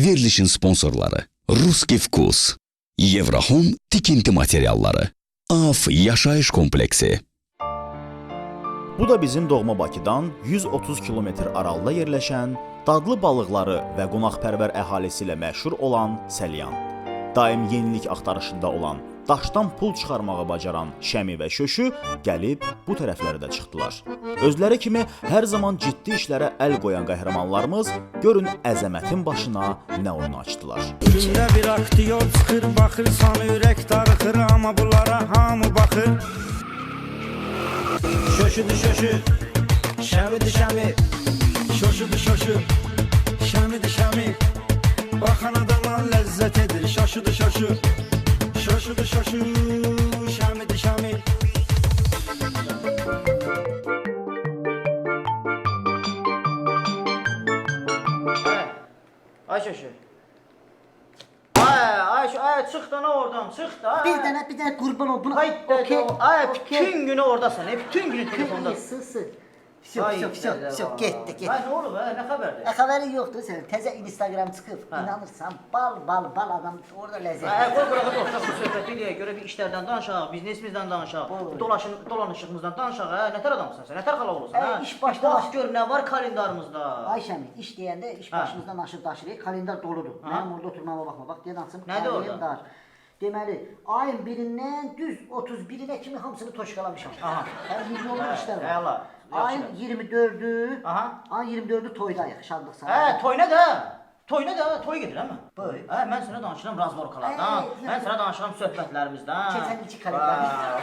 Verilişin sponsorları Ruski Vkus, Yevrahom tikinti materialları, AF Yaşayış Kompleksi. Bu da bizim doğma Bakıdan 130 kilometr aralıqda yerləşən, dadlı balıqları və qonaqpərvər əhalisi ilə məşhur olan Səlyan. Daim yenilik axtarışında olan, daşdan pul çıxarmağı bacaran Şəmi və Şöşü gəlib bu tərəflərdə çıxdılar. Özləri kimi hər zaman ciddi işlərə əl qoyan qəhrəmanlarımız görün əzəmətin başına nə oyun açdılar. Günde bir aktyor çıxır, baxır, sanı ürək darıxır, amma bunlara hamı baxır. Şöşüdü şöşü, şəmidi şəmi, şöşüdü şöşü, şəmidi şəmi. Baxan adama ləzzət edir, şaşıdı şaşı, şaşıdı şaşı, şəmidi şəmi. Ay şaşı. Ay çıx da ne oradan, çıx da. Bir dənə qurban ol bunu. Ay bütün günü oradasın, bütün günü telefonda. Sus. Ay, Всё, getdi. Ay ne olub, nə xəbərdir? Xəbəri yoxdur sənin. Təzə Instagram çıxıb. İnanırsan, bal adam orada ləzzət. Qoy qurağa dostlar bu söhbəti eləyə görə bir işlərdən danışaq, biznesimizdən danışaq, dolanışığımızdan danışaq, nətər adamsın sən, nətər xalaq olursan, iş başda bax gör nə var kalendarımızda. Ay Şəmi, iş deyəndə iş başımızdan aşıb daşırıq, kalendar doludur. Mənim orada oturmağıma baxma. Bax, deyən açım. Nədir orada? Kalendar. Deməli, ayın 1-dən düz 31-ə kimi hamısını toşqalamışam. Aha. Hər milyonluq işlər var. Əla. Ayın 24-ü, Aha. ayın 24-ü toydayıq, şadlıq sağ. Toyuna da, toy gedir ama. Toy. Mən sənə danışıram razborkalardan, mən sənə danışıram söhbətlərimizdən. Keçən ilki kalendar.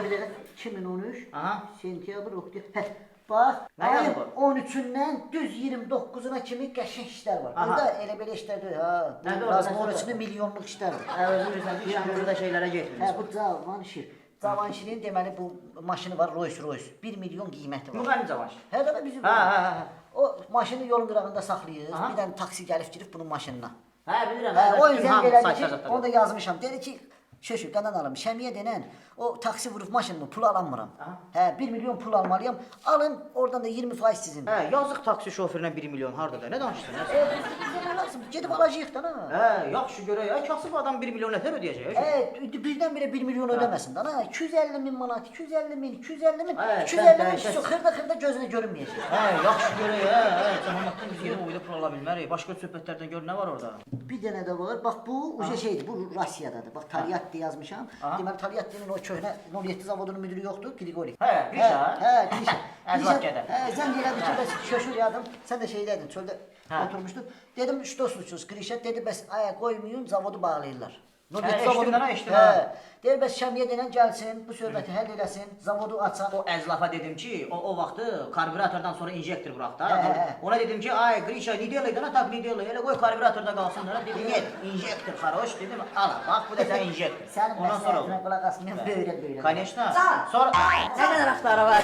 Bir 2013, Aha. sentyabr, oktyabr. Bax, Nə ayın yazıb 13-dən düz 29-una kimi qəşəng işlər var. Aha. Burada elə belə işlər deyil, ha. Nədir orada? Razmor içində milyonluq işlər var. Özün bilirsən ki, işin da şeylərə getmirik. Hə, bu Cavanşir. Cavanşirin deməli bu maşını var, Rolls-Royce. 1 milyon qiyməti var. Müğənni Cavanşir. Hə, da bizim. Hə. O maşını yolun qırağında saxlayır. Aha. Bir dənə taksi gəlib girib bunun maşınına. Hə, bilirəm. Hə, o bütün yüzden hamı belə saytlar ki, zətlər. onu da yazmışam. Dedi ki, Şöşü, qanan alım, Şəmiyə denən o taksi vurub maşınımı, pul alamıram. Hə, 1 milyon pul almalıyam. Alın, oradan da 20% sizin. Hə, yazıq taksi şoferinə 1 milyon hardadır? Nə danışırsan? Bizə nə lazım? Gedib alacağıq da, ha? Hə, yaxşı görək. Ya kasıb adam 1 milyon nətər ödəyəcək? Birdən-birə 1 milyon ödəməsin da, ha? 250 min manat, 250 min, 250 min, Hə, 250 min, sən- xırda gözünə görünməyəcək. Hə, yaxşı görək. Hə, cəmaatdan biz gedib oyda pul ala bilmərik. Başqa söhbətlərdən gör nə var orada? Bir dənə də var. Bax bu uca şeydir. Bu Rusiyadadır. Bax Talyatdi yazmışam. Deməli Talyatdinin o köhnə 07 zavodunun müdürü yoxdur, Grigori. Hə, Grişa. Hə, Grişa. Əzlaq gədə. Hə, zəng elədi ki, bəs Şöşür yadım. Sən də şeydəydin, çöldə Hə. oturmuşdun. Dedim, üç dostluçuz. Grişa dedi, bəs aya qoymayın, zavodu bağlayırlar. eşitdim lan, eşitdim ha. Deyir, bəs Şəmiyə denən gəlsin, bu söhbəti həll eləsin, zavodu açaq. O əzlafa dedim ki, o vaxtı karbüratordan sonra injektor bırax da. Hə. Ona dedim ki, ay Grişa, ne diyorlar da tak ne diyorlar. Elə qoy karbüratorda qalsın da. Dedim, net, injektor xaroş dedim. Al, bax bu da sən injektor. Sənin Ondan sonra məsləhətinə qulaq asmayan böyrə. Конечно. Sonra Ne kadar hafta var?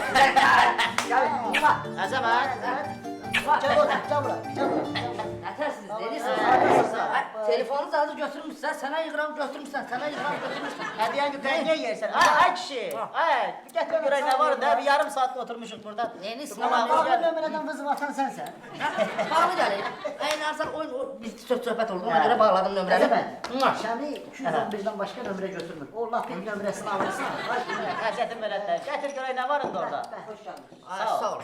Əzəmət. Gəl otur, gəl bura, gəl bura. Yetersiniz, delisiniz. Telefonu zaten götürmüşsen, sana yıkıram götürmüşsen, sana yıkıram götürmüşsen. Hədiyə güpəyə niyə yersən? Ay kişi. Ay, gətir görək nə var da. Bir yarım saat oturmuşuq burada. Yeni Bağlı nömrədən vızım atan sənsən. Bağlı gelir. Aynen arsan biz söhbət oldu, ona göre bağladım nömrəni. Əzəmət, Şəmi 211-dən başqa nömrə götürmür. O lapin nömrəsini alırsan. Həzətin verədlər. Gətir görək nə var indi orada. Sağ ol.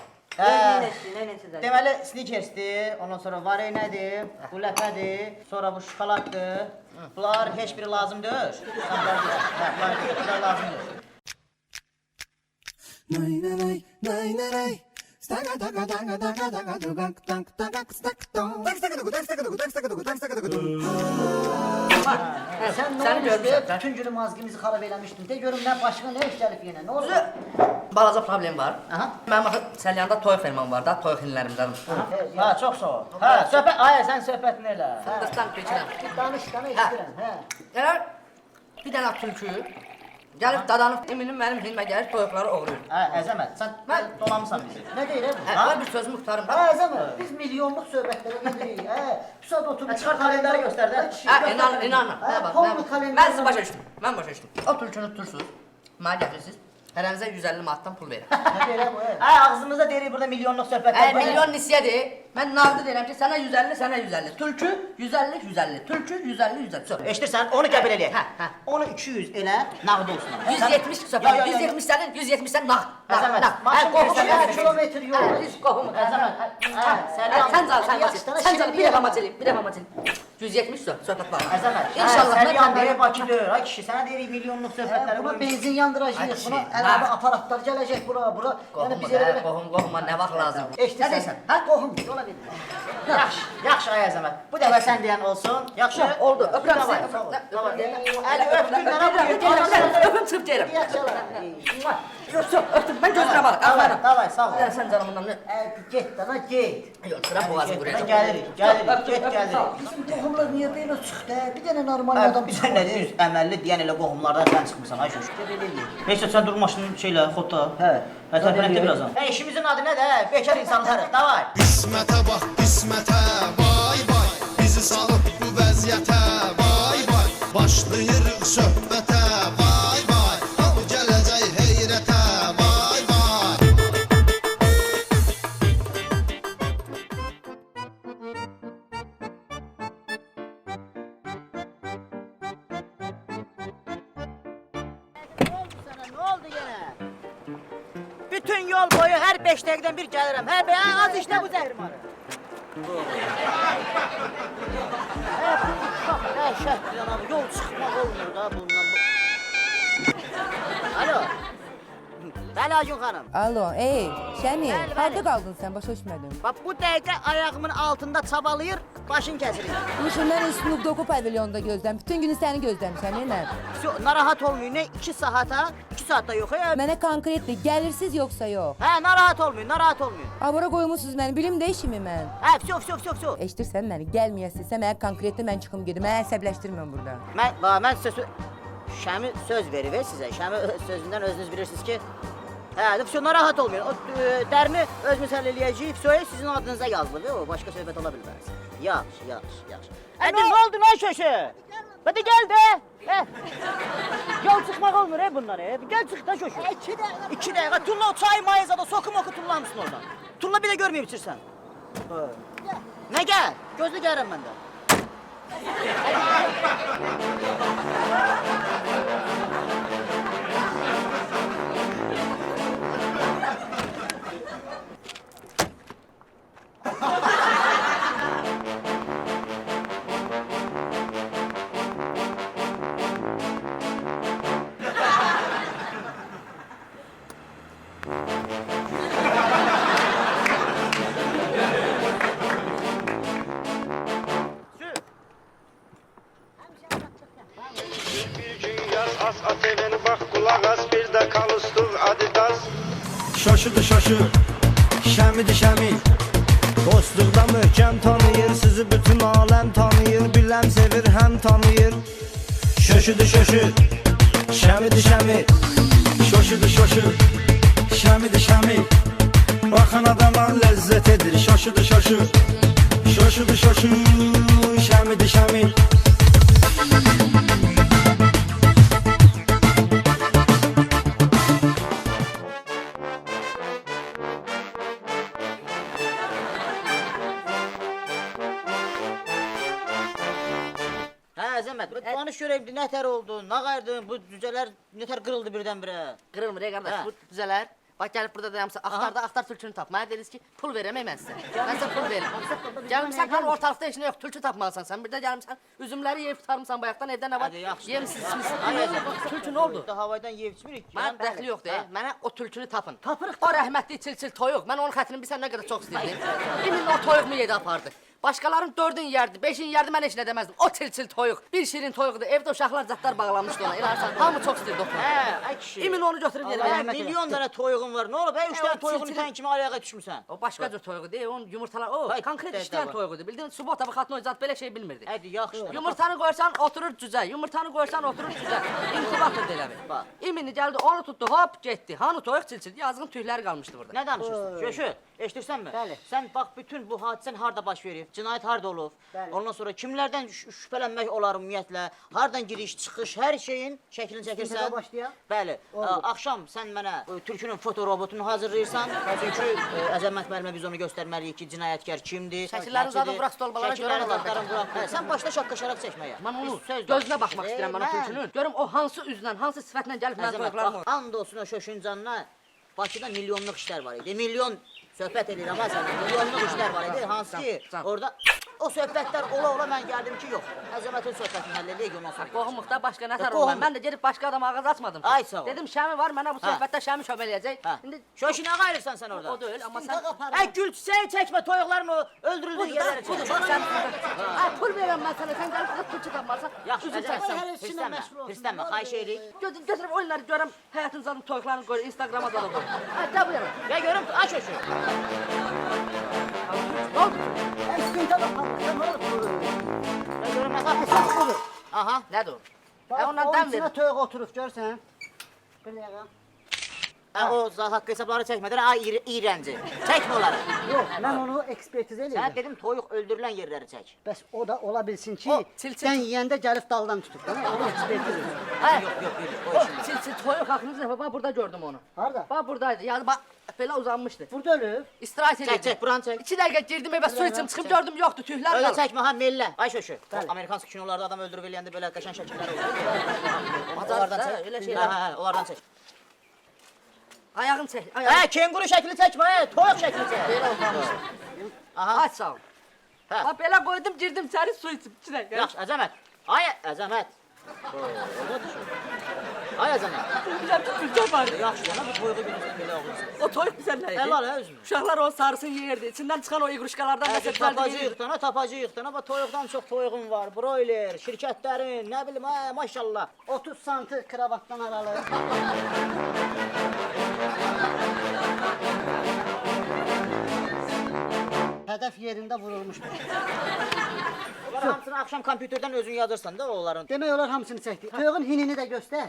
Deməli sneakersdir, ondan sonra varey nədir, bu ləpədir, sonra bu şokoladdır. Bunlar heç biri lazım deyil. Bunlar lazım deyil. Sən nə olmuşdu? Bütün günü mazgimizi xarab eləmişdin. De görüm nə başqa nə iş gəlib yenə. Nə oldu? Balaca problem var. Aha. Mənim axı Səlyanda toy fermam var da, toy xinlərimdən. Ha, çox sağ ol. Hə, söhbət, ay sən söhbətini elə. Fındıqdan keçirəm. Danış, eşidirəm. Hə. Elə bir dənə tülkü gəlib dadanıb eminim mənim hilmə gəlir, toyuqları oğruyur. Hə, Əzəmət, sən dolamısan bizi. Nə deyirəm? Var bir sözümü qurtarım da. Hə, Əzəmət, biz milyonluq söhbətlərə gedirik. Hə, bu saat oturmuş. Çıxar kalendarı göstər də. İnan. Hə, Mən polnu kalender. sizi başa düşdüm. O tülkünü tutursunuz, mənə gətirirsiniz. Hərənizə 150 manatdan pul verin. Ne böyle bu? Hə, ağzımızda deyirik burada milyonluq söhbətlər. Milyon nisiyədir. Mən nağdı deyirəm ki, sənə 150, sənə 150. Tülkü 150, 150. Tülkü 150, 150. Söz. Eşidirsən, onu qəbul eləyək. Hə. Onu 200 elə, nağd olsun. 170 söhbət. 170 sənin, 170 sən nağd. Əzəmət, maşın qohum. göstərsən, Kilometre yol. Biz qohum. Əzəmət, Sən cal, sən Yaxşıdan cal. Sən cal, aşağı bir dəfə maçelim, bir dəfə maçelim. 170 söhbət var. Əzəmət. İnşallah mən Səlyan tam belə Bakı deyir. Ay kişi, sənə deyirik milyonluq söhbətləri Buna qoymuş. benzin yandıracağız. Buna Ay, əlavə aparatlar gelecek bura. Yani biz elə Qohum, nə vaxt lazım? Eşidirsən? Nə deyirsən? Hə? Qohum, yola verin. Yaxşı, yaxşı ay Əzəmət. Bu dəfə sən deyən olsun. Yaxşı. Oldu, öpürəm Davay, səni. davay. Əli öpdün mənə buyur. Öpüm çıxıb deyirəm. Yaxşılar. Öpdüm, mən gözlərə bax. Davay, davay, sağ ol. Sən canımdan ne? Get dana get. Yox, sıra boğazı buraya. Gəlirik, get gəlirik. Bizim tohumlar niye böyle çıktı? Bir tane normal Hə, adam sən nə deyirsən? Əməlli deyən elə qohumlardan sən çıxmısan ay şoş. Heç sən dur maşının şeylə, xodda. Hə. Hə, tərpənətdə birazdan. Hə, işimizin adı nədir? Hə, bekar insanlarıq. Davay. İsmətə bax, qismətə, vay vay. Bizi salıb bu vəziyyətə, vay vay. Başlayırıq söhbətə, vay vay. Al gələcək heyrətə, vay vay. Ne oldu gene? Bütün yol boyu her 5 dəqiqədən bir gəlirəm. Hər bir az işte bu zəhrimarı. Dəhşət cənab, yol çıxmaq olmur da bundan. Alo. Bəli Acun xanım. Alo, Şəmi, Bəli, bəli. harda qaldın sən? Başa düşmədim. Bax bu dəqiqə ayağımın altında çabalayır, başın kəsilir. Uşundan Snoop Dogg'u pavilyonda gözləm. Bütün günü səni gözləmişəm, nə? Narahat olmayın, ne 2 saata, 2 saatte yok ya. Mənə konkretli, gəlirsiz yoxsa yox? Hə, narahat olmayın, narahat olmayın. Abura qoymusunuz məni, bilim də işimi mən. Hə, vso. Eşidirsən məni, gəlməyəsizsə mənə konkretli mən çıxım gedim. Mənə əsəbləşdirmən burada. Mən sizə Şəmi söz verib sizə. Şəmi sözündən özünüz bilirsiniz ki, hə, vso narahat olmayın. O dərini özümüz həll eləyəcəyik. Vso sizin adınıza yazılıb, o başqa söhbət ola bilməz. Yaxşı. Hadi nə oldu lan şoşu? Hadi gel de. Yol çıkmak olmur bunlar. Gel çık da şoşu. 2 dəqiqə. Tulla o çay mayızada sokum oku tullamışsın oradan. Tulla bir de görmeyip içirsən. Ne gel? Gözlü gəlirəm mən də. Bir gün yaz as evin bak kulak as bir de kalustur adidas. Şaşıdı şaşı, şəmidir şəmi. Dostluqda möhkəm tanıyır, sizi bütün aləm tanıyır. Biləm sevir, həm tanıyır. Şaşıdı şaşı, şəmidir şəmi. Şaşıdı şaşı, şəmidir şəmi. Baxan adama ləzzət edir. Şaşıdı şaşı, şaşıdı şaşı, şəmidir şəmi. Hə, Əzəmət, danış görəyim, nətər oldu, nə qayırdın, bu cücələr nətər qırıldı birdən-birə? Qırılmır qardaş, Hə. bu düzələr. Bax gəlib burada dayanmışsan, axtar tülkünü tap. Mənə dediniz ki, pul verəm mən sizə. Mən sizə pul verim. Gəlmişsən kan ortalıqda heç nə yox, tülkü tapmalısan sən. Bir də gəlmişsən, üzümləri yeyib tutarmısan bayaqdan, evdə nə var? Hadi, yaxşı. Yemsiz, Ay, içmisiz. Əzəmət, Tülkü nə oldu? Havaydan yeyib içmirik ki. Mənə dəxli yoxdur, mənə o tülkünü tapın. Tapırıq. O rəhmətli çil-çil toyuq, mən onun xətrini bilsən nə qədər çox istəyirdim. İmin o toyuğumu yedi apardı. Başqaların 4-ün yerdi, 5-in yerdi, mən heç nə deməzdim. O çil-çil toyuq, bir şirin toyuqdur. Evdə uşaqlar zətlər bağlanmışdı ona. İnanırsan, hamı çox istəyirdi o toyuğu. Hə, ay kişi. İmin onu götürüb yedim. Allah milyon dənə toyuğun var. Nə olub? 3 o dənə toyuğun çil-çil- sən kimi ayağa düşmüsən? O başqa cür toyuğu deyil, onun yumurtalar, o Hay, konkret dədə işləyən var. toyuğudur. Bildin, subota bu xatın zat belə şey bilmirdi. Hadi yaxşı. Yumurtanı qoysan oturur cüzə, yumurtanı qoysan oturur cüzə. İntibatdır elə bir. Bax. İmini gəldi, onu tutdu, hop getdi. Hanı toyuq çil-çil, yazığın tüyləri qalmışdı burada. Nə danışırsın? Şöşü. eşidirsənmi? Bəli. Sən bax bütün bu hadisən harda baş verib? Cinayət harda olub? Bəli. Ondan sonra kimlərdən şübhələnmək olar ümumiyyətlə? Hardan giriş, çıxış, hər şeyin şəklini çəkirsən. İstintaqdan başlayaq. Bəli. Oldu. Axşam sən mənə tülkünün fotorobotunu hazırlayırsan. Çünki Əzəmət müəllimə biz onu göstərməliyik ki, cinayətkar kimdir? Şəkilləri zadı nəçidir? bıraq stolbalara Şəkilləri görən olar. zadlarını bıraq. Hə, sən başla şaqqa-şaraq çəkməyə. Mən onu Biz söz gözünə danışırıq. baxmaq istəyirəm mən o Mən- tülkünün. Görüm o hansı üzlə, hansı sifətlə gəlib mənim Əzəmət, toyuqlarımı. bax, and olsun o şoşun canına. Bakıda milyonluq işlər var idi. Milyon söhbət edirəm ha sənə. Milyonluq işlər var idi. Hansı ki, can. orada o söhbətlər ola mən gəldim ki, yox. Əzəmətin söhbətini həll edək ondan sonra. Qohumluqda başqa nətər qohum- olmam. Mən də gedib başqa adama ağız açmadım. Ay, sağ ol. Dedim Şəmi var, mənə bu Hə. söhbətdə Şəmi şöbələyəcək. Hə. İndi Şoşu nə qayırsan sən orada? o deyil, amma sən... Hə, gül çiçəyi çəkmə, toyuqların o öldürüldüyü yerləri çək. Budur, bax sən... Hə, pul verirəm mən sənə, sən gəlib qız tülkü tapmarsan. Yaxşı, üzül Əzəmət, çəksən. hirslənmə, hirslənmə, xahiş edirik. Götürüb oyunları görəm, həyatın zadım toyuqlarını qoyur, Instagrama da qoyur. Hə, gəl bu yana. Ya görüm, aç şoşu. Ne oldu? İstintaqdan başlayaq. Nə olur? Ya görüm, nə qapısan budur. Aha. Nədir o? Bax, ondan onun dəm içinə verin. toyuq oturub, görsən? Bir dəqiqə. Hə, o zat haqqı hesabları çəkmədən, ay iyrənci. Çəkmə onları. Yox, mən onu ekspertiz Sənə eləyəcəm. dedim, toyuq öldürülən yerləri çək. Bəs o da ola bilsin ki, O, çil-çil. sən yeyəndə gəlib daldan tutub. Onu ekspertiz eləyəcəm. Hə, Yox, yox, yox, o o işin. çil-çil toyuq haqqınız nə? Bax, burada gördüm onu. Harda? Bax, buradaydı. Yəni, bax, belə uzanmışdı. Burada ölüb. İstirahət Çək, edirdi. çək, buranı çək. 2 dəqiqə girdim evə su içim, çıxıb gördüm yoxdur, tühlər Öyle qalıb. çəkmə ha mellə. Ay şoşu. Bəli. Amerikanski kinolarda adam öldürüb eləyəndə belə qəşəng şəkillər olur. Bacarırsın, Onlardan hə, çək. elə Hə, şeylər. hə, onlardan çək. Ayağını çək, ayağını. Hə, kenguru şəkli çəkmə, hə, toyuq şəkli çək. Belə uzanmış. Aha. Aç sağ ol. Hə. Bax, belə qoydum, girdim içəri su içim, 2 dəqiqə. Yaxşı, Əzəmət. Ay, Əzəmət. Orada düşür. Ay, Əzəmət. Bilmirəm ki, tülkə vardı. Yaxşı, yana bu toyuğu görürsən belə oğlursun. O toyuq bizə nə idi? Helal hə özünü. Uşaqlar o sarısını yeyirdi. İçindən çıxan o iqruşkalardan Hə, nəsə tapacağıq dana, tapacağıq dana. Bax toyuqdan çox toyuğum var. Broiler, şirkətlərin, nə bilim, hə, maşallah. 30 santı kravatdan aralı. Hədəf yerində vurulmuşdur. Onları hamısını axşam kompüterdən özün yazırsan da onların. Demək olar hamısını çəkdik. Toyuğun hinini də göstər.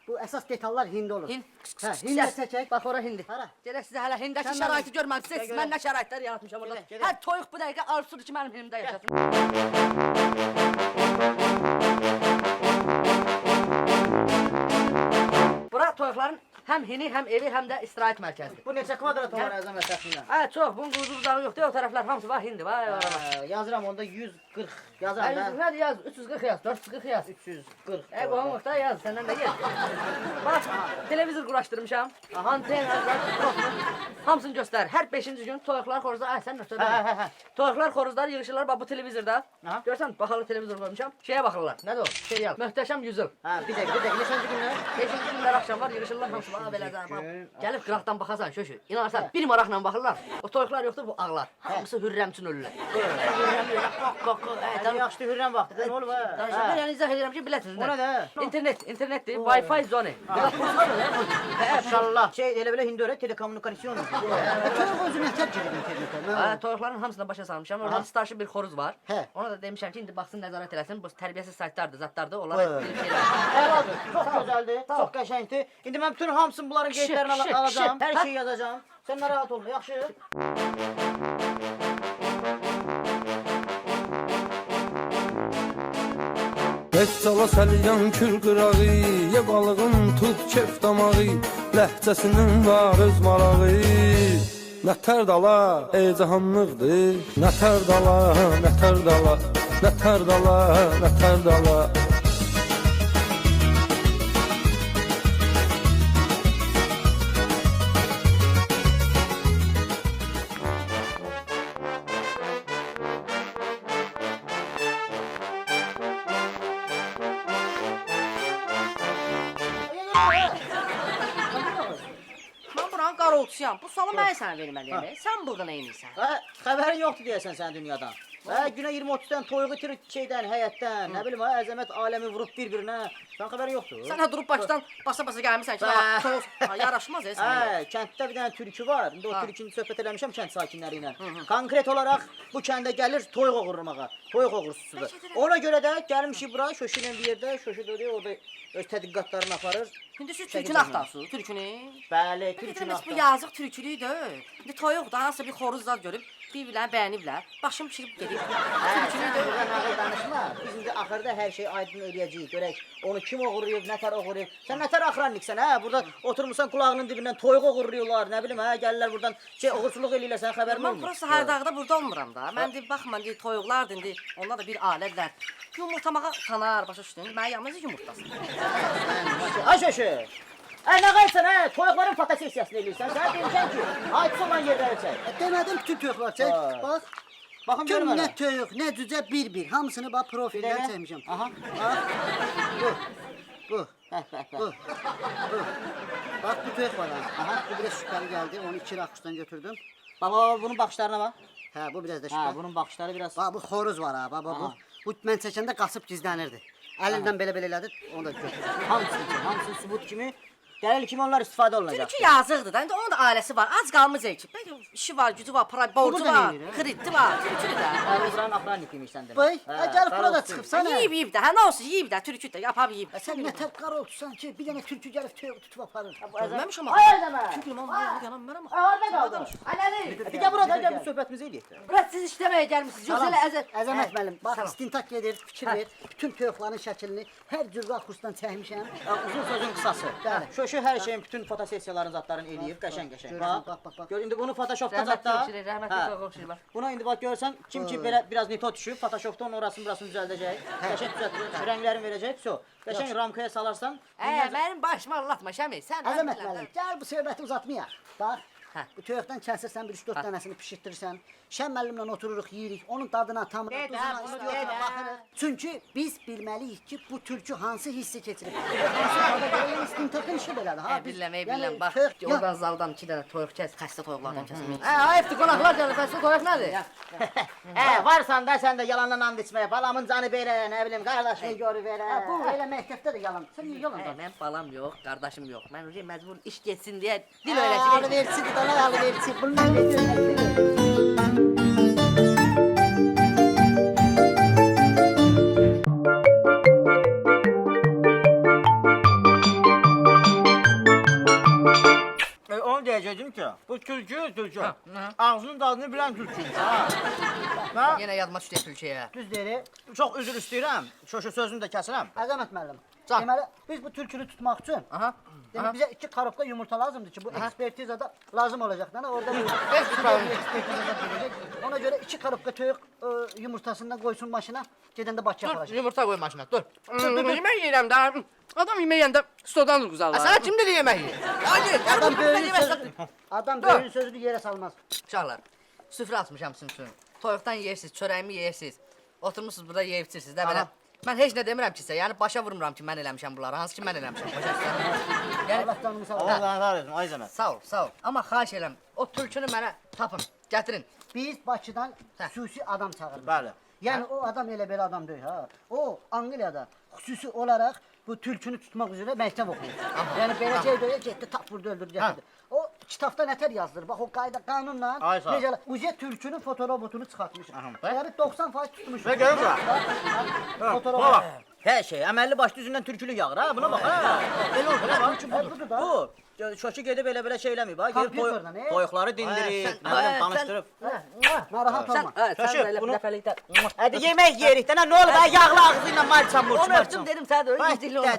Bu əsas detallar hindi olur. Hind. Hə, hindi çəkək. Bax ora hindi. Hara? Gələk sizə hələ hindəki Sən şəraiti görməmisiniz. Gəl, Mən nə şəraitlər yaratmışam orada. Gəl, gəl. Hər toyuq bu dəqiqə arzusudur ki, mənim hindimdə yaşasın. Bura toyuqların həm hini, həm evi, həm də istirahət mərkəzidir. Bu neçə kvadrat var Əzəmət təxminən? Hə, çox. Bunun quzu buzağı yoxdur. O tərəflər hamısı var hindi. Vay, ora bax. Yazıram onda 140 yazar da. Nədir yaz? 340 yaz, 440 yaz. 340. Qohumluqda yaz, səndən də yaz. Bax, televizor quraşdırmışam. Antena, mikrofon, hamısını göstərir. Hər 5-ci gün toyuqlar xoruzlar, ay sən nəsə. Hə. Toyuqlar xoruzlar yığışırlar bax bu televizorda. Aha. Görsən, baxalı televizor qoymuşam. Şeyə baxırlar. Nədir o? Serial. Möhtəşəm yüzyıl. Hə, bir dəqiqə, neçənci günlər? 5-ci günlər axşamlar yığışırlar hamısı bax belə bax. Gəlib qıraqdan baxasan şöşü. İnanırsan, bir maraqla baxırlar. O toyuqlar yoxdur, bu ağlar. Hamısı hürrəmçin ölürlər. Hürrəm, qoq, Hə, yaxşı hürrən vaxtı. Nə olub hə? Danışıqlar, yəni izah edirəm ki, biləsiniz. O nədir? İnternetdir, Wi-Fi zone. Maşallah. Şey, elə belə hindi öyrət, telekommunikasyon. Toyuq özü nətər girir internetə? Hə, toyuqların hamısına başa salmışam. Orada starşı bir xoruz var. Hə. Ona da demişəm ki, indi baxsın, nəzarət eləsin. Bu tərbiyəsiz saytlardır, zatlardır. Onlara bir şeylər. Əladır, çox gözəldir, çox qəşəngdir. İndi mən bütün hamısını bunların qeydlərini şık, alacağım, şık. hər şeyi yazacağım. Sən narahat olma, yaxşı? Heç səlyan kül qırağı, ye balığın tut kef damağı, ləhcəsinin var öz marağı. Nətər dala, ey cahanlıqdır, nətər dala, nətər dala, nətər dala, nətər dala. Mən buranın qaroltusuyam. Bu salı mən sənə verməliyəm. Sən bığını eynirsən. Hə, xəbərin yoxdur deyəsən sən dünyadan. Hə, günə 20-30 dənə toyuq itirir şeydən, həyətdən. Nə bilim, əzəmət aləmi vurub bir-birinə. Sən xəbərin yoxdur? Sən hə durub Bakıdan basa-basa gəlmirsən ki, Hə. toyuq yaraşmaz sənə. Hə, kənddə bir dənə türkü var. İndi o türkünü söhbət eləmişəm kənd sakinləri ilə. Konkret olaraq bu kəndə gəlir toyuq oğurlamağa. Toyuq oğursusudur. Ona görə də gəlmişik bura, şoşu ilə bir yerdə, şoşu döyür, orada öz tədqiqatlarını aparır. İndi siz türkünü axtarsınız, türkünü. Bəli, Türkünü türkünü bu axtar. yazıq türkülük deyil. İndi toyuq da hansısa bir xoruz zad görüb, biblər, bəyəniblər. Başım pişirib gedib. Hə, Türkülük sən deyil. burada nağıl danışma. Biz indi axırda hər şeyi aydın eləyəcəyik. Görək, onu kim oğurlayıb, nətər oğurlayıb. Sən nətər axranniksən, hə? Burada oturmuşsan qulağının dibindən toyuq oğurluyorlar, nə bilim, hə? Gəlirlər buradan oğurçuluq eləyirlər, sən xəbərin Mən olmur. burası hər dağda burada olmuram da. Mən deyib baxma, deyib toyuqlardır indi. Onlar da bir alətlər. Yumurtamağa tanar, başa düşdün? Mən yalnız yumurtlasın. Ay şöşü. Nə qayırsan, hə? Toyuqların fotosesiyasını eləyirsən. Sən demişsən ki, aydın olan yerləri çək. Demədim bütün töyüklər çək. Ha. Bax. Baxın Tüm görüm nə hələ. töyük, nə cücə bir-bir. Hamısını bax profildən Belə? çəkmişəm. Aha. Bu. Bəh, bəh, bəh. Bu. Bu. Bax bu töyük var ha. Aha, bu biraz şübhəli gəldi. Onu 2 rakusdan götürdüm. Baba, bunun baxışlarına bax. Hə, bu biraz da Hə, şübhəli. bunun baxışları biraz... Bax bu xoruz var ha. Bax bu. Aha. Bu mən çəkəndə qaçıb gizlənirdi. Əlindən belə elədi, onu da götürdüm. Hamısı sübut kimi, dəlil kimi onlar istifadə olunacaq. Türkü yazıqdır da. İndi onun da ailəsi var. Az qalmayacaq ki. Bəlkə işi var, gücü var, para, borcu burada var, nə eləyir, hə? krediti var. Türküdür də. Buranın axrannikiymiş sən demək. Bax, gəlib burada çıxıbsan hə. Yiyib yiyib də. Hə nə olsun yiyib də. Türkü də yapab yiyib. Sən nə tər qaroltusan ki, bir dənə türkü gəlib töyük tutub aparır. Görməmişəm Ay axı. Əzəmə! Çünki mən yanam mən ama. Harada qaldı? Ələli. Gəl burada, gəl bu söhbətimizi eləyək. Bura siz işləməyə gəlmisiniz. Yoxsa elə əzəl. Əzəmət müəllim, bax Salam. istintak gedir, fikir ver. Bütün töyüklərin şəklini hər cür rakursdan çəkmişəm. Uzun sözün qısası. Bəli. Şöşü hər şeyin bütün fotosessiyaların zatlarını eləyib, qəşəng-qəşəng. Görürəm, bax. Gör indi bunu Photoshopda Rəhmətli zatda. oxşayır, rəhmətli Hə. toyuq oxşayır bax. Buna indi bax görsən kim ki belə biraz neto düşüb, Photoshopda onun orasını burasını düzəldəcək. Qəşəng düzəltəcək, rənglərini verəcək, vəsə. Qəşəng ramkaya salarsan. Mənim başıma anlatma Şəmi. Sən Əzəmət müəllim, gəl bu söhbəti uzatmayaq. Bax, Hə. bu töyükdən kəsirsən, bir 3-4 dənəsini pişirtirsən. Şən müəllimlə otururuq, yeyirik, onun dadına, tamına, De də, duzuna, bunu istiyoruna de də. baxırıq. Çünki biz bilməliyik ki, bu türkü hansı hissi keçirib. Hansı dada gələn istintakın işi belədir. Ha, biz- Biləm, yəni biləm. Bax, töyük- Ya, oradan zaldan 2 dənə toyuq kəs, xəstə toyuqlardan kəsin. Ayıbdır, qonaqlar gəlir, xəstə toyuq nədir? Varsan da sən də yalandan and içməyə. Balamın canı belə, nə bilim, qardaşını görüb hə, verə. bu elə məktəbdə də yalan. Sən niyə yalan danışırsan? Mən balam yox, qardaşım yox. Mən öyle məcbur iş getsin deyə dil Alı öyrəşib. versin, dana alı versin. Bunlar ne diyorlar? Onu deyəcəkdim ki, bu türkü. Ağzının dadını bilən türküymüş. Ha? Yenə yadıma düşdü Türkiyə. Düz deyir. Çox üzr istəyirəm. Şoşu sözünü də kəsirəm. Əzəmət müəllim. Can. Deməli, biz bu türkünü tutmaq üçün Aha. demək bizə 2 karobka yumurta lazımdır ki, bu ekspertizada lazım olacaq. Yəni orada bir ekspertizada verecek. Ona görə 2 karobka töyük yumurtasından qoysun maşına, gedəndə Bakıya Dur, aparacaq. yumurta qoy maşına, dur. Yemək yeyirəm də. Adam yemək yeyəndə stodan uzaqlar. Sənə kim dedi yemək yeyir? Adam böyüyün sözünü yerə salmaz. Uşaqlar, süfrə açmışam sizin üçün. Toyuqdan yeyirsiniz, çörəyimi yeyirsiniz. Oturmusunuz burada yeyib içirsiniz də belə. Mən heç nə demirəm ki sizə, yəni başa vurmuram ki mən eləmişəm bunları, hansı ki mən eləmişəm, başa düşürsən? Yəni, Allah canını sağ Allah olsun. razı olsun, ay Zəmət. sağ ol, sağ ol. Amma xahiş edirəm, o türkünü mənə tapın, gətirin. Biz Bakıdan Hə. xüsusi adam çağırmışıq. Bəli. Yəni o adam elə belə adam deyil ha. O Angliyada xüsusi olaraq bu türkünü tutmaq üzrə məktəb oxuyur. Yəni belə şey deyil, getdi tap vurdu öldürdü gətirdi. O kitabda nətər yazılır? Bax o qayda qanunla Ay sağ ol. necə uca türkünün fotorobotunu çıxartmışıq. Yəni 90% tutmuş. Və görün bura. Fotorobot. Bak. Hər şey əməlli başlı üzündən türkülük yağır ha. Buna bax ha. Belə olur ha. Budur da. Bu. Şoşu gedib elə şey eləməyib ha. Gedib Kompüterdən, toyuqları dindirir, nə bilim danışdırıb. Narahat olma. Şoşu bunu dəfəlikdə. Hadi yemək yerik də nə olur ha yağlı ağzı ilə marçam Onu murçam. öpdüm dedim sənə də öyle dilli olma.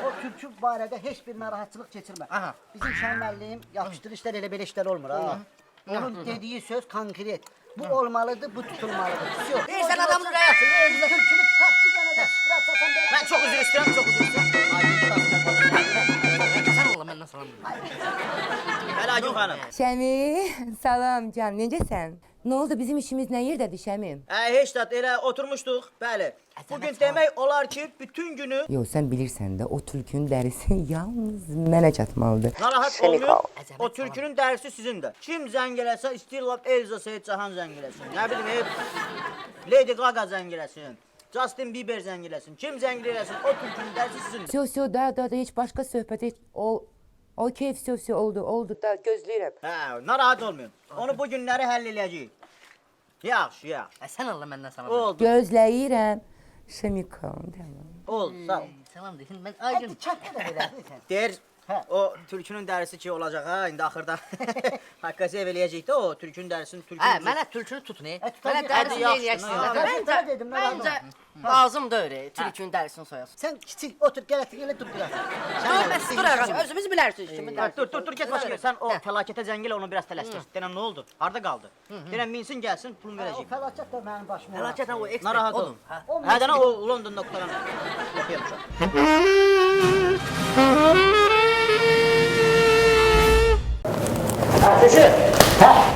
O türkü barədə heç bir narahatçılıq keçirmə. Aha. Bizim Şən müəllim yapışdırı işlər elə belə işlər olmur ha. Onun dediyi söz konkret. Bu olmalıdır, bu tutulmalıdır. Yok. Deyirsən adamın ürəyi açsın, özünə. Türkünü tutar bir dənə də süfrə atsasan belə. Mən çox üzr istəyirəm, çox üzr istəyirəm. Ay, Sən ola mən məndən salam. Fəlakət xanım. Şəmi, salam can, necəsən? Nə oldu, bizim işimiz nə yerdədir Şəmim? Heç də elə oturmuşduq. Bəli. Bugün demək olar ki, bütün günü Yox, sən bilirsən də, o tülkünün dərisi yalnız mənə çatmalıdır. narahat olmayın. O tülkünün dərisi sizindir. Kim zəng eləsə, istəyirlər Elza Seyid Cahan zəng eləsin. Nə bilim, Lady Gaga zəng eləsin. Justin Bieber zəng eləsin. Kim zəng eləsin, o tülkünün dərisi sizindir. Syo, da, heç başqa söhbət, heç okey, syo, oldu da, gözləyirəm. Narahat olmayın. Onu bu günləri həll eləyəcəyik. Yaxşı. Sən Allah məndən salam. Oldu. Gözləyirəm. Şəmikom, tamam. Oldu, sağ ol. Salam deyin, mən ay gün. Çatdı da belə. Deyir, o tülkünün dərisi ki olacaq ha, indi axırda haqqası ev eləyəcək də o tülkünün dərisini tülkünün... Mənə tülkünü tutun, tutar mənə ki, dərisini yaxşı, eləyəksiniz. Məncə, lazımdır tülkünün dərisini soyasın. Sen kiçik otur, gələtik elə dur biraz. Dur, mən durarım, özümüz bilərsiniz kimin dərisini. Dur, get başa gel. Sən o fəlakətə zəng elə, onu biraz tələsdir. Denən nə oldu? Harda qaldı? Denən minsin gəlsin, pulunu O verəcək. fəlakət də mənim başıma. Fəlakətən o ekspert Narahat olun. olun. Hə, o Londonda qutaran. Oxuyamışam.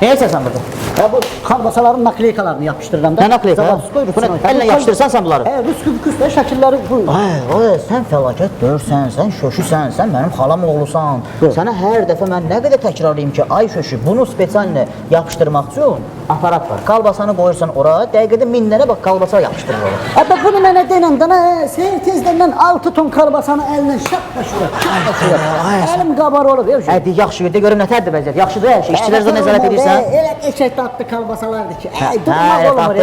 Ne içersen burada? Ya bu kalbasaların nakliykalarını yapıştırıram da. Ne nakliyka? Bunu elle yapıştırsan sen bunları. Rüskü büküsle şəkilləri bu. Ay, sen felaket dörsən, sen şöşüsən, sen benim halam oğlusan. Sana her defa ben ne kadar tekrarlayayım ki, ay şöşü, bunu spesialle yapıştırmak için aparat var. Kalbasanı koyursan oraya, dəqiqədə minlərə bak kalbasa yapıştırır oraya. Hatta bunu mənə denən dana, seyir tezdən mən 6 ton kalbasanı əlinə şaplaşıram. Əlim qabar olub. Hadi yaxşı, de görüm nətərdir vəziyyət. Yaxşıdır hər şey, işçilərə nəzarət edirsən. Elə eşək tatlı kalbasalardır ki, Hə,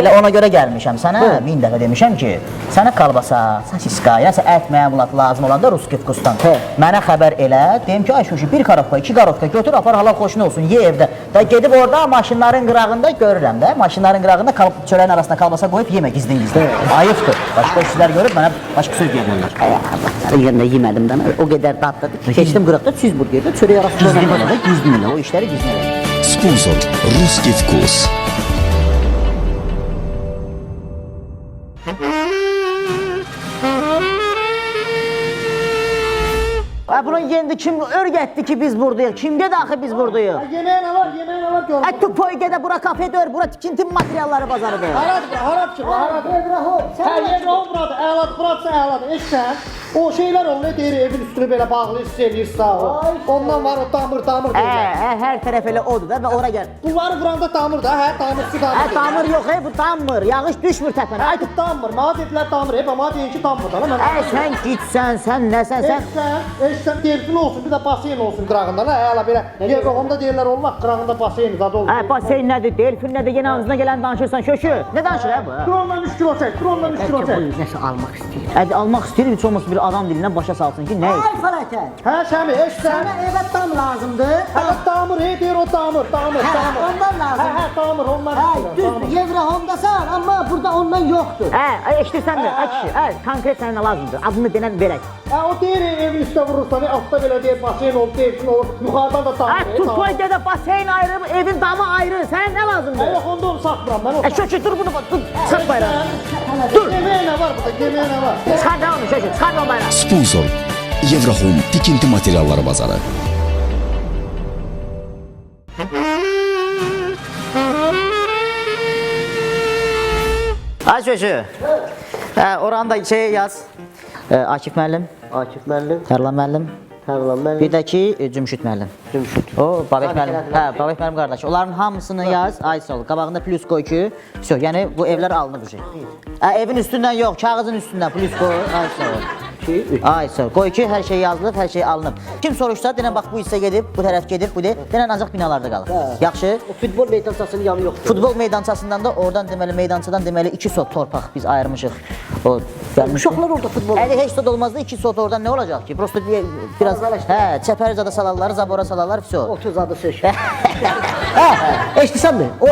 elə ona görə gəlmişəm sənə. 1000 dəfə demişəm ki, sənə kalbasa, sasiska, yəni ət məmulat lazım olanda Ruski vkustan. Mənə xəbər elə, deyim ki, ay şuşu, 1 karovka, 2 karovka götür, apar halal xoşuna olsun, ye evdə. Da gedib orada maşınların qırağında görürəm də, maşınların qırağında çöləyin arasına kalbasa qoyub yemə gizlin. Ayıbdır. Başqa işçilər görüb mənə başqa söz deyirlər. Sənin yerində yemədim də, o qədər dadlıdır. Keçdim qıraqda cheeseburgerdə çörək arasında Gizlin elə, o işləri gizlin elə. Sponsor Ruski Vkus. Bunun yendi kim örgətdi ki biz buradayıq? Kimdə daxı biz buradayıq? Yeməyə nə var gör. Tupoygedə bura kafedir, bura tikinti materialları bazarıdır. Harap ki, harap. Sen Ebrahim burada, əladır, burası əladır. Eşsən, o şeyler oluyor, deyir evin üstünü belə bağlı, hiss eləyir sağ ol. Ondan var o damır deyirlər. Hər tərəf elə odur da və ora gəl. Bunları vuranda damır da, damır, su damır. Damır yox, bu damır, yağış düşmür təpənə. Ay, damır, mənə dedilər damır, mənə deyin ki damır da. Sən gitsən, sən nəsən, Eşsən, delfin olsun, bir də baseyin olsun qırağında, əla belə. Ebrahimdə deyirlər olmaq, qırağında baseyin zadı olur. Baseyin nədir, delfin nədir, yenə ağzına gələn danışırsan, şöşü. Nə danışır bu? Drondan 3 kilo çək, drondan 3 kilo çək. Nəsə almaq istəyir. Almaq istəyir, heç olmasa bir adam dilindən başa salsın ki, nə Ay fəlakət. Hə, Şəmi, eşsən. Sənə evə dam lazımdır. Hə, damır, deyir o damır. Ondan lazımdır. Hə, damır, ondan istəyir. Düzdür, Evrahimdasan, amma burada ondan yoxdur. Eşitirsən mi? Kişi, konkret sənə nə lazımdır? Adını denən verək. O deyir evin üstə vurursan, altda belə deyir baseyin olur, delfin olur, yuxarıdan da damır. Tupoygedə baseyin ayrı, evin damı ayrı, sənə nə lazımdır? Yox, onda onu satmıram, mən o Şöşü, dur bunu, sat bayrağını. Dur. Yeməyə nə var burada, yeməyə nə var? Çıxar da onu, şöşü, çıxar da o bayrağı. Sponsor Yevrahome tikinti materialları bazarı. Ay şöşü. Oranı da yaz. Akif müəllim. Tərlan müəllim. Bir də ki, Cümşüd müəllim. O, Babək müəllim. Babək müəllim qardaş. Onların hamısını yaz, ay sol. Qabağında plus qoy ki, yəni bu evlər alınıb şey. Evin üstündən yox, kağızın üstündən plus qoy, ay sol. Ay sol. Qoy ki, hər şey yazılıb, hər şey alınıb. Kim soruşsa, denən bax bu hissə gedib, bu tərəf gedib, bu de, denən ancaq binalarda qalır. Yaxşı? O futbol meydançasının yanı yoxdur. Futbol meydançasından da oradan deməli meydançadan deməli 2 sot torpaq biz ayırmışıq. O Uşaqlar orada futbol. Heç sot olmazdı 2 sot oradan nə olacaq ki? Prosta biraz çəpəri zada salarlar, zabora salarlar, vəsə. 30 adı söz. Eşitirsən mi? O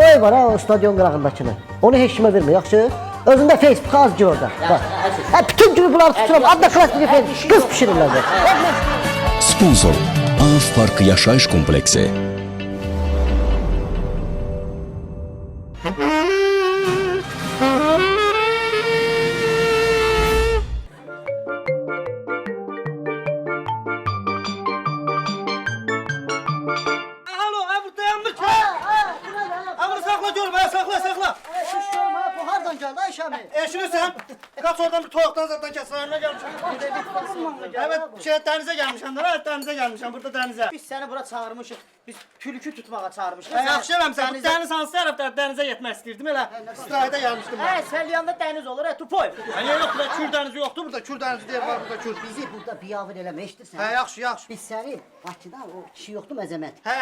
ev var ha, o stadion qırağındakını. Onu heç kimə vermə, yaxşı? Özündə Facebook az gir orada. Bütün günü bunları tuturam, adda klasik Facebook, qız pişirirlər. Sponsor AF Park Yaşayış Kompleksi. Şami. Eşinirsən? Qaç oradan bir toyuqdan zaten kes. Önüne gelmişəm. Evet, dənizə gəlmişəm də, dənizə gəlmişəm, burada dənizə. Biz səni bura çağırmışıq. Biz tülkü tutmağa çağırmışıq. Yaxşı eləmsən, bu dəniz hansı tərəfdə dənizə getmək istəyirdim elə. İstirahətə gəlmişdim. Hə, Səlyanda dəniz olur, tupoy. Niyə yox, burada Kür dənizi yoxdur, burada Kür dənizi deyir, var burada Kür. Bizi burada biyavır eləmə, eşidirsən? Hə, yaxşı, yaxşı. Biz səni Bakıdan o kişi yoxdur Məzəmət. Hə.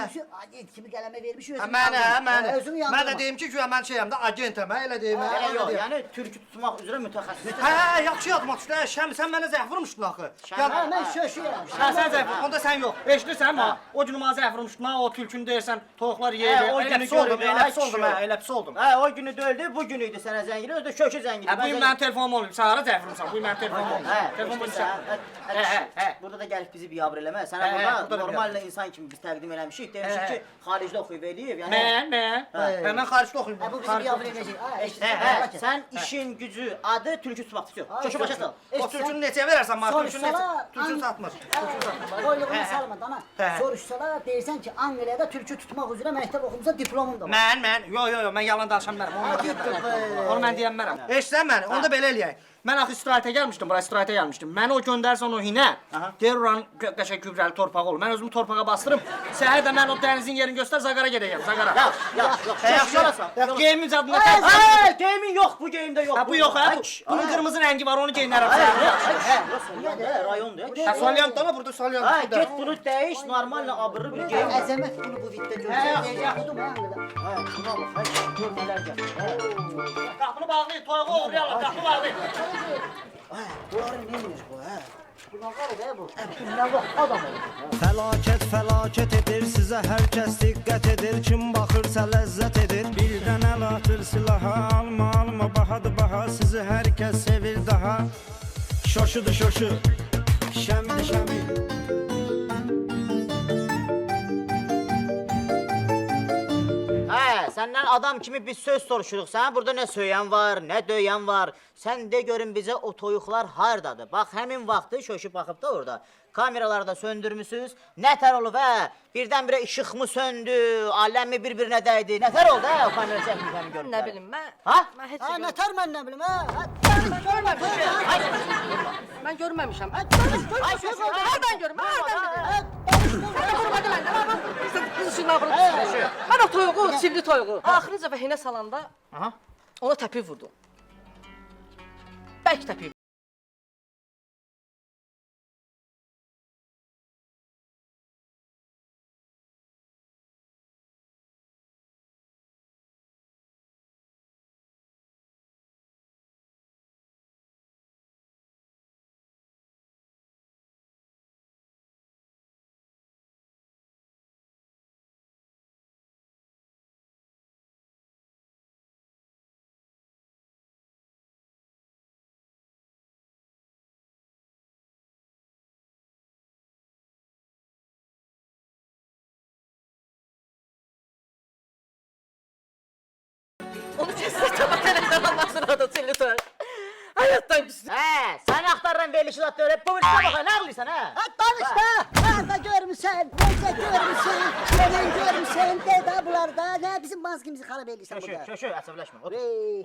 Xüsusi agent kimi qələmə vermiş özünü. Mənə. Özünü yandırma. Mən də deyim ki, güya mən şeyəm də agentəm, elə deyim. Elə yox, yəni tülkü tutmaq üzrə mütəxəssis. Hə, yaxşı yadıma düşdü. Şəmi, sən mənə zəh vurmuşdun axı. Hə, mən şöşüyəm. Hə, sən zəh, onda sən yox. Eşidirsən mi? O gün mənə zəh vurmuşdun, o tülkünü deyirsən, toyuqlar yeyir. O Elə pis oldum, elə pis oldum. Hə, o günü döldü, bu gün idi sənə zəngili, özü də kökü zəngili. Bu gün mənim telefonum olub, sən hara zəh vurmuşsan? Bu gün mənim telefonum olub. Telefonum olub. Burada da gəlib bizi biyabır eləmə. Sənə burada normal insan kimi biz təqdim eləmişik. Demişik ki, xaricdə oxuyub eləyib. Mən xaricdə oxuyum. Bu bizi biyavır eləyəcək. Sən işin gücü, adı tülkü tutmaqdır. Kökü başa sal. O tülkünü neçəyə verərsən mənə? Tülkünü satmır. Qoyluğunu salma dana. Soruşsalar deyirsən ki, Angliyada tülkü tutmaq üzrə məktəb oxumusan diplomum da var. Mən, yox, mən yalan danışan mənəm. Onu mən deyən mənəm. Eşitsən məni, onda belə eləyək. Mən axı istirahətə gəlmişdim, bura istirahətə gəlmişdim. Məni o göndərsən o hinə, deyir oranın qəşəng gübrəli torpağı olur. Mən özümü torpağa bastırım. Səhər də mən o dənizin yerini göstər, Zaqara gedəcəm, Zaqara. Yaxşı olasan. Geyimin zadında Hə, geyimin yox, bu geyimdə yox. Bu yox, hə? Bunun qırmızı rəngi var, onu geyinərəm. Rayondur. Hə, Salyan da burada Salyan. Hə, get bunu dəyiş, normal abırlı bir geyim. Əzəmət bunu bu viddə görəcək. Oxudum Angliyada. Hə, buna bax, görmələr gəl. Qapını bağlayın, toyuğu uğrayalım, qapını bağlayın. Bunları neymiş bu, hə? Bunlar var ya bu. Bunlar var, adam olur. Fəlakət edir sizə hər kəs diqqət edir. Kim baxırsa ləzzət edir. Birdən əl atır silaha, alma, baha sizi hər kəs sevir daha. Şoşudur şoşu, şəmidir şəmi. Hə, səndən adam kimi biz söz soruşuruq. Sənə burada nə söyən var, nə döyən var. Sən de görün bizə o toyuqlar hardadır. Bax, həmin vaxtı şöşüb baxıb da orada. Kameraları da söndürmüsünüz. Nətər olub, hə? Birdən-birə işıq mı söndü, aləm mi bir-birinə dəydi? Nətər oldu, hə? O kamera çəkməkəni görüb. Nə bilim, mən... Ha? Mən heç Ha, şey nətər mən nə bilim, hə? Mən görməmişəm. Hardan görüm? Mən o toyuğu, çilli toyuğu, axırıncə və hinə salanda ona təpik vurdum. Bəlkə təpik. Onu kəssə tabaq tərəfdən anlasın o da çilli toyuq. Həyatdan küsün. Hə, səni axtarıram verilişi zat öyrəb. Bu virsinə baxa, nə ağlıysan, hə? Ha, danışma! Harada görmüsən, necə görmüsən, nədən görmüsən, də bunlarda, nə bizim mazgimizi xarab edirsən burada. Şöşü, əsəbləşmə,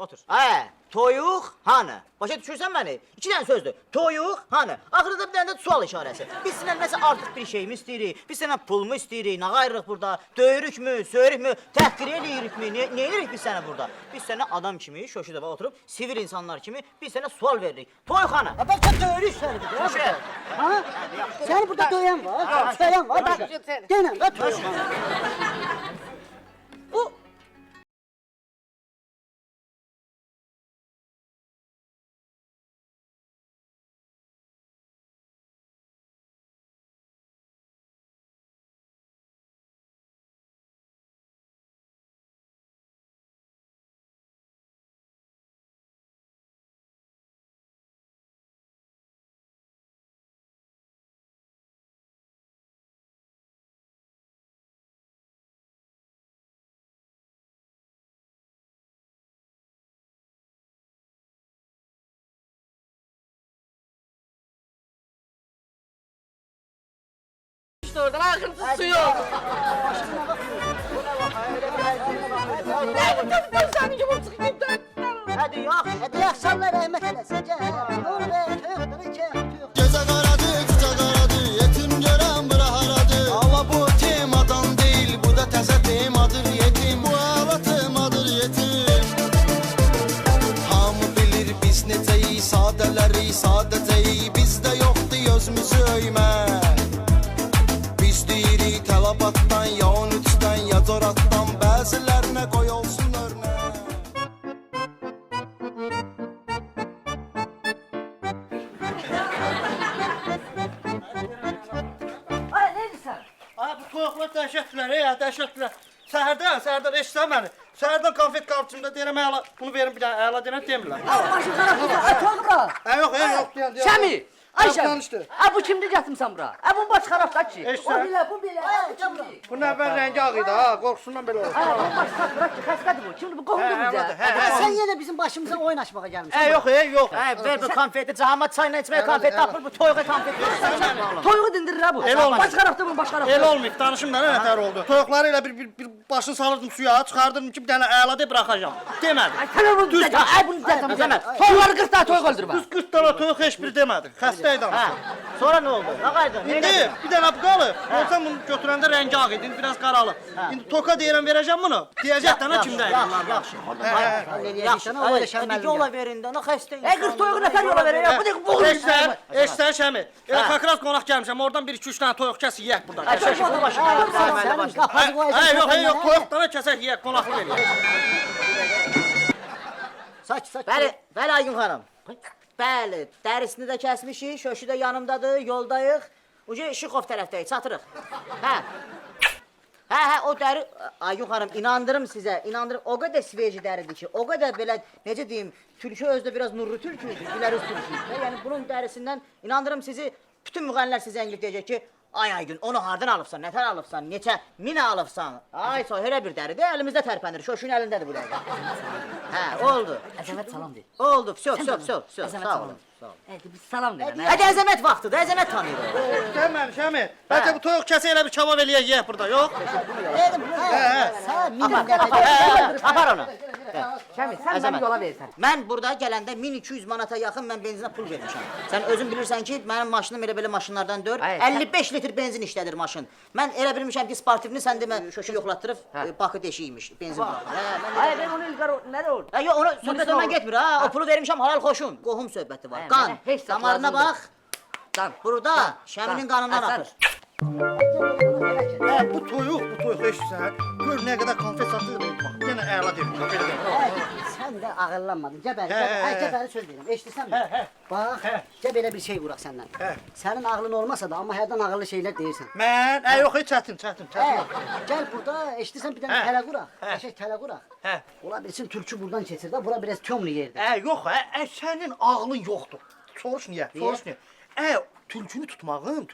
otur. Hə, toyuq hanı? Başa düşürsən məni? İki dənə sözdür. Toyuq hanı? Axırda bir dənə də sual işarəsi. Biz sənə nəsə artıq bir şeymi istəyirik? Biz sənə pul mu istəyirik? Nə qayırıq burada? Döyürükmü, söyürükmü, təhqir eləyirik mi? Nə edirik biz sənə burada? Biz sənə adam kimi, şöşüdə oturub, sivil insanlar kimi biz sənə sual veririk. Toyuq hanı? Ha, bəlkə döyürük səni burada. Şöşü. Ha? Səni burada döyən var, söyən var. Denən də toyuq hanı. Bu... Oradan axırıncı suyu oldu. Nə bu sənin yumurcaq gibi döndün? Hadi yox. Hadi akşamlar rahmet eylesin. Gel. Nur be, tövbe, tövbe. Gecə qaradı, qıca qaradı, yetim görən bura haradır. Ama bu temadan deyil, bu da təzə temadır yetim. Bu hava temadır yetim. Hamı bilir biz necəyi, sadələri, sadəcəyi. Bizdə yoxdur özümüzü öymək. Biz deyirik tələbatdan, ya 13-dən, ya coratdan. Bəzilərinə qoy olsun örnək. Ay, neydisən? Ay bu toyuqlar dəhşətdilər, dəhşətdilər. Səhərdən eşitsən məni. Səhərdən konfet qabçımda deyirəm əla, bunu verin bir dənə əla deyirəm demirlər. Başım qarasında, ay toyuq bura. Yox, deyən. Şəmi! Ay Şəmi! Danışdı. Bu kimdir gətirmisən bura? Bunun baş xarabda ki. Eşitsən? O bilə, bu bilə. Bu kimdir? Bu nə mən rəngi ağ idi ha, qorxusundan belə oldu. Bunun baş xarabda ki, xəstədir bu. Kimdir bu? Qohumdur bizə. Sen yine bizim başımıza oyun açmaya gelmişsin. Yox. Ver bu konfeti, cahamat çayla içməyə konfet tapır, bu toyuğa konfet verir. Toyuğu dindirir ha bu. El olmaz. Baş xarabda bu, baş xarabda. El olmayıb, danışım da nə nətər oldu. Toyuqları elə bir başını salırdım suya, çıxardırdım ki, bir dənə əla deyib bıraxacam. Demədi. Ay, sən bunu düz. Ay, bunu düz. Toyuqları 40 tane toyuq öldürmə. Düz 40 dənə toyuq heç biri demədi. Xəstə idi anası. Sonra nə oldu? Nə qaydı? İndi bir dənə bu qalıb. Olsam bunu götürəndə rəngi ağ idi, indi biraz qaralıb. İndi toka deyirəm verəcəm bunu. Deyəcək dənə kimdə idi. Yaxşı. Yaxşı. Hadi yola verin də, nə xəstə. 40 toyuğu nətər yola verir ya? Bu boğul. Eşsən Şəmi. Elə kakras qonaq gəlmişəm, oradan 1-2-3 dənə toyuq kəs yeyək burada. Ay, şaşı bu başına. Yox, toyuq dənə kəsək yeyək, qonaqlıq eləyək. Saç. Bəli Aygün xanım. Bəli, dərisini də kəsmişik, şöşü də yanımdadır, yoldayıq. Uca Şıxov tərəfdəyik, çatırıq. Hə, o dəri... Aygün xanım, inandırım sizə, o qədər sveci dəridir ki, o qədər belə, necə deyim, tülkü özdə biraz nurlu tülküydür, gülərüz tülküydür. Yəni bunun dərisindən inandırım sizi, bütün müğənilər sizə əngil deyəcək ki, ay Aygün, onu hardan alıbsan, nətər alıbsan, neçə minə alıbsan? Ay, elə bir dəridir, əlimizdə tərpənir, şöşün əlindədir bu dəri. Hə, oldu. Əzəmət salam deyir. Oldu, sağ olun. Salam deyir. Hadi əzəmət vaxtıdır, əzəmət tanıyır o. Deməli Şəmi, bəlkə bu toyuq kəsə elə bir kebab eləyək yeyək burada, yox? Dedim, sen Apar onu. Şəmi, sən məni yola verirsən. Mən burada gələndə 1200 manata yaxın mən benzinə pul vermişəm. Sən özün bilirsən ki, mənim maşınım elə maşınlardan 55 litr benzin işlədir maşın. Mən elə bilmişəm ki, sportivini sən demə şöşü yoxlatdırıb, bakı deşiymiş, benzin bakı. Ay, ben onu ilqar, nədə oldu? Yox, onu söhbət ondan getmir ha, o pulu vermişəm halal xoşun. Qohum söhbəti var, qan, damarına bax. Burada Şəminin qanından axır. Bu toyuq eşitsən, gör nə qədər konfet satılır, bax, yenə əla deyil, belə deyil. Sen de ağırlanmadın. Geberi söz verim. Eşitirsen mi? Bak, gel böyle bir şey vurak senden. Senin ağlın olmasa da ama herden ağırlı şeyler değilsen. Mən, yox, çətin. Gel burada eşitirsen bir tane tele kurak. Eşek tele kurak. Ola bilsin Türkçü buradan keçir de bura biraz kömlü yerdir. Yox, sənin ağlın yoxdur. Soruş niyə? Tülkünü tutmağın,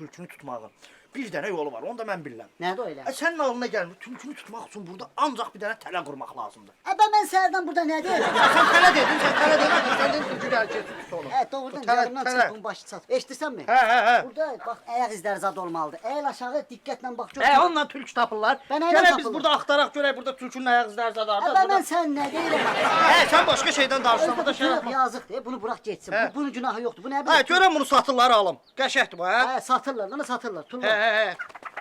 bir dənə yolu var, onu da mən bilirəm. Nədir o elə? Sənin ağlına gəlmir, tülkünü tutmaq üçün burada ancaq bir dənə tələ qurmaq lazımdır. Ben səhərdən burada ne deyim? Sən tələ dedin, sən dedin tülkü gəl ki, tut onu. Doğrudan yarımdan çırpın başı çat. Eşitirsen mi? Burada bak ayak izləri zad olmalıdır. El aşağı diqqətlə bax gör. Onunla tülkü tapırlar. Gələk Biz burada axtaraq görək, burada tülkünün ayaq izləri zadardır. Ben sen ne deyirəm? Sən başqa şeydən danışsan, burada şey yapma. Yazıqdır, bunu bırak geçsin. Bunun günahı yoktur. Bu ne bilir? Görəm bunu satırlar alım. Qəşəkdir bu, hə? Satırlar, onu satırlar. Tullar.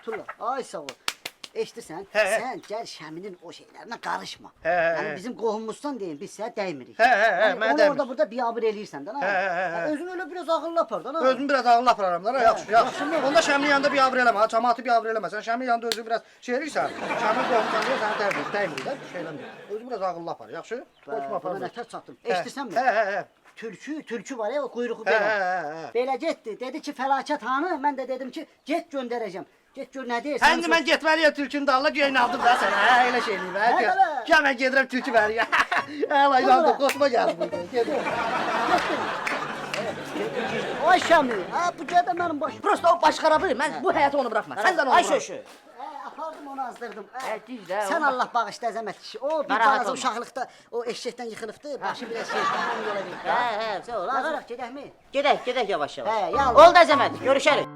Tullar. Ay sağ ol. Eşitirsən, sən gəl Şəminin o şeylərinə qarışma. Yəni bizim qohumumuzdan deyin, biz sənə dəymirik. Onu orada burada biabır eləyirsən də. Özün öyle biraz ağıllı apar da. Özümü biraz ağıllı apararam da, yaxşı. Onda Şəminin yanında biabır eləmə, cəmaatı biabır eləmə. Sən Şəminin yanında özü biraz şey eləyirsən, Şəmin qohumsan deyə sənə dəymirik də, şeyləmdir. Özü biraz ağıllı apar, yaxşı? Buna nətər çatdım. Eşitirsən mi? Tülkü var ya, o quyruğu belə. Belə getdi, dedi ki fəlakət hanı, mən də dedim ki get göndərəcəm. Get gör nə deyirsən. Həndi mən getməliyəm tülkünün dalına, göyn aldım da sənə, elə şey eləyim. Gəl mən gedirəm tülkü veriyə. Əla inandım, qoşma gəldi burada. Ay Şəmi, bu gədə mənim başım. Prosta o baş xarabı, mən bu həyatı onu bırakma. Sən də onu Ay bırak. şöşü. Apardım onu azdırdım. Sen Allah bağışla əzəmət kişi. O bir balaca uşaqlıqda o eşəkdən yıxılıbdı, başı biraz şey, onu yola verdi. Sağ ol. Lazaraq gedəkmi? Gedək yavaş-yavaş. Yallah. Oldu əzəmət, görüşərik.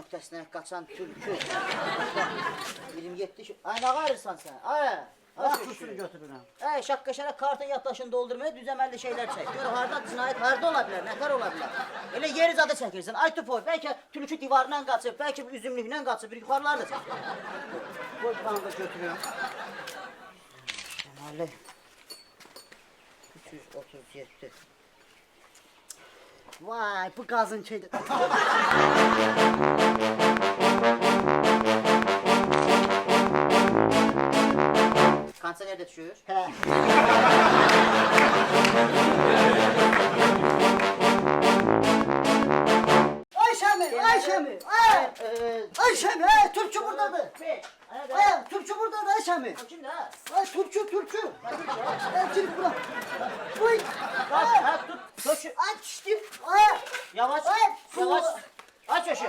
nöqtəsinə qaçan tülkü. 27 Ay nə qarırsan sən? Ay. Bax kursunu götürürəm. Ay şaqqa-şərə kartın yaddaşını doldurmaya düzəməlli şeylər çək. Gör harda cinayət harda ola bilər, nətər ola bilər. Elə yeri zada çəkirsən. Ay tupoy, bəlkə tülkü divarından qaçıb, bəlkə üzümlükdən qaçıb, bir yuxarılarla çək. Qoy bunu da götürürəm. Deməli 337. Vay bu qazın şeydir. Kansa nerede düşüyor? Hə. Ayşemi. Ayşemi, Türkçü buradadır. Türkçü buradadır Ayşemi. Kimdir ha? Türkçü. Gel bura. Uy. Ha tut, köşü. Aç işte. Yavaş, yavaş. Aç köşü.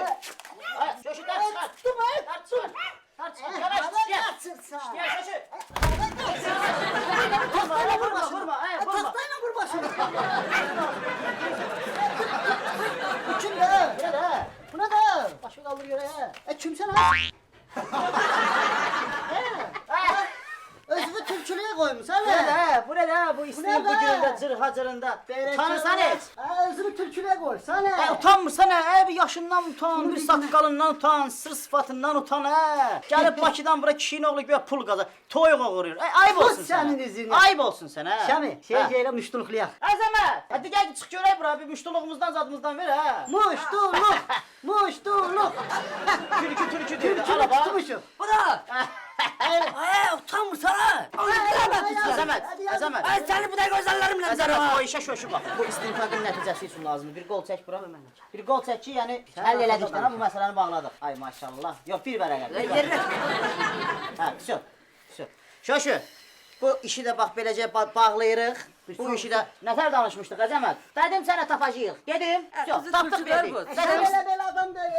Aç köşü, ters çıkar. Ters çıkar. Ters çıkar, yavaş, işleye. İşleye köşü. Vurma. Tahtayla vur başını. Bu kim be? Gel ha. Bu ne da? Başı kaldır göre ha. Kimsen ha? Özünü Türkçülüğe koymuş ha? Bu ne de? Bu İslam gücünde, zırhacırında. Utanırsan et. Özünü Türkçülüğe koy. Sana. Utanmırsan ha, bir yaşından utan, bir saqqalından utan, sır sıfatından utan ha. Gelip Bakıdan bura kişinin oğlu göğe pul qazan, toyuq oğuruyor. Ayıp olsun sana. Senin izini. Ayıp olsun sen ha. Şami, şeyle müştuluklayak. Əzəmət, hadi gel çık görək bura, bir müştuluğumuzdan zadımızdan ver ha. Muştuluk. Türkü diyor. Türkçülük tutmuşum. Bu da. Utanmırsan ha. Əzəmət. Ay seni bu da gözlerimle Əzəmət, o işə şöşü bax. Bu istintaqın nəticəsi üçün lazımdır. Bir qol çək bura. Bir qol çək ki, yəni həll elədikdən bu məsələni bağladıq. Ay maşallah. Yox, bir vərəqə. Yerine. Hə, всё. Şöşü. Bu işi də bax beləcə bağlayırıq. Bu işi də nətər danışmışdıq Əzəmət? Dedim sənə tapacağıq. Gedim. Всё, tapdıq verdik. Böyle adam değil.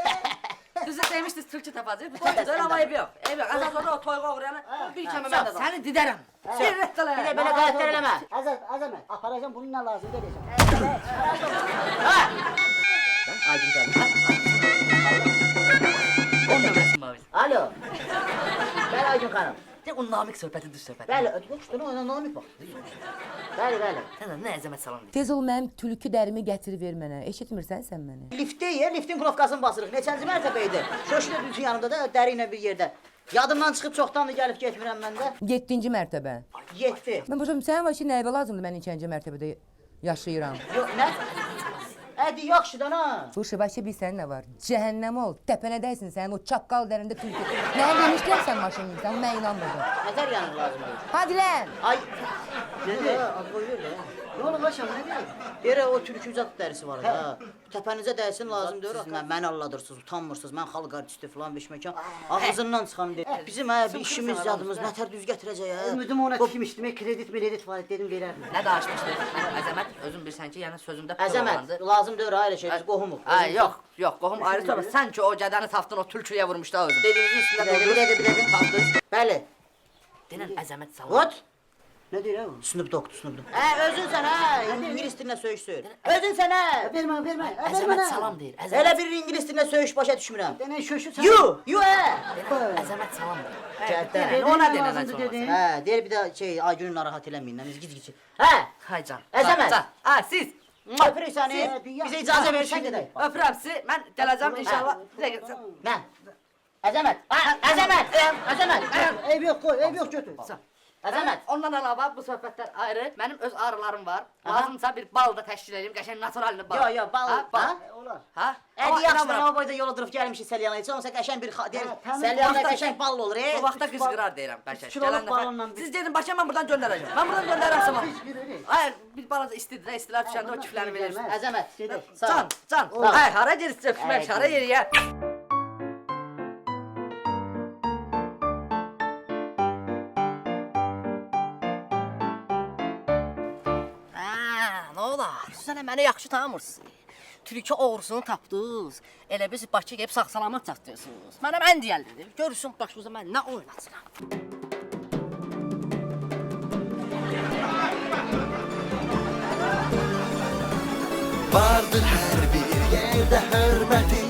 Düzü demiştiniz Türkçe tapacı. Bu toyudur ama ev yok. Ev yok. Azaz orada o toyuğa uğrayanı bir keme ben de seni diderim. Bir rehtele. Bir də belə qəyyətlər eləmə. Azamet, aparacağım bunun ne lazım vereceğim. Aydın gəldi. On nömrəsi mavi. Alo. Bəli Aydın xanım. De o namik söhbəti düz söhbət. Bəli, ödüşdün o namik bax. Bəli. Sən də nə əzəmət salam deyir. Tez ol mənim tülkü dərimi gətir ver mənə. Eşitmirsən sən məni? Liftin knovkasını basırıq. Neçənci mərtəbə idi? Şöşü də düzü yanımda da, dəri ilə bir yerdə. Yadımdan çıxıb çoxdandır gəlib getmirəm mən də. 7-ci mərtəbə. 7. Mən başım sənin başı nəyə lazımdır mən 2-ci mərtəbədə yaşayıram. Yox, nə? Ədi yaxşıdan ha. Bu şıbaşı bir sənin nə var? Cəhənnəm ol. Təpənədəysin sənin o çaqqal dərində tülkü. Nə demişlər sən maşını sən? Mən inanmadım. Nətər yanır lazımdır? Hadi lan. Ay. Nədir? Az qoyuyor ya. Ne olur Başam ne diyeyim? Yerə o türkü zat dərisi var ha. Təpənizə dəysin lazımdır. Siz məni alladırsınız, utanmırsınız. Mən xalq artisti falan beşməkan. Ağzından çıxan deyir. Bizim bir işimiz zadımız nətər düz gətirəcək ha. Ümidim ona tikmişdim. Kredit var dedim verərdim. Nə danışmışdın? Əzəmət özün bilsən ki, yəni sözümdə Əzəmət, lazımdır ayrı şey. Biz qohumuq. Ay yox, qohum ayrı sonra sən ki o gədəni tapdın o tülküyə vurmuşdu özün. Dediyinizin üstündə Bir dakika. tapdınız. Bəli. Denən əzəmət salam. What? Ne diyor o? Snoop Dogg. Özün sən ha. İngilis dilində söyüş söyür. Özün sən ha. Verme. Əzəmət salam deyir. Elə bir ingilis dilində söyüş başa düşmürəm. Dene şoşu sen. You ha. Əzəmət salam deyir. Cəhətdən. Ona Dedin, denən lazımdı dedin. Hə, deyir bir də Aygünü narahat eləməyin. Biz gic. Hə. Hay can. Əzəmət. Ha siz. Öpürük səni. Siz- Bizə icazə versən gedək. Öpürəm sizi. Mən gələcəm inşallah. Mən. Əzəmət. Əzəmət. Ev yok koy, ev yok götür. Əzəmət. Ondan əlavə bu söhbətlər ayrı. Mənim öz arılarım var. Lazımsa bir bal da təşkil edeyim. Qəşəng naturalni bal. Yo, bal. Ha, bal. Ha? Olar. Ha? Ədi yaxşıdan o boyda yola durub gəlmişik Səlyanaya. Heç olmasa qəşəng bir Səlyanaya qəşəng bal olur. O vaxtda qızqırar deyirəm bəlkə. Kiloluk balonla bir- Siz dedin başa mən buradan göndərəcəm. Mən buradan göndərərəm sana. Hayır, bir balaca istilər düşəndə o kiflərini verirsən. Əzəmət. Sağ ol. Can. Hayır, hara gedirsən öpmək, hara yeriyə. Nə olar? Siz hələ məni yaxşı tanımırsınız. Türkü oğrusunu tapdınız. Elə biz Bakı gəlib sağ-salamat çatdırırsınız. Mənə mən deyəldir. Görürsün başınıza mən nə oynasıram. Vardır hər bir yerdə hörməti,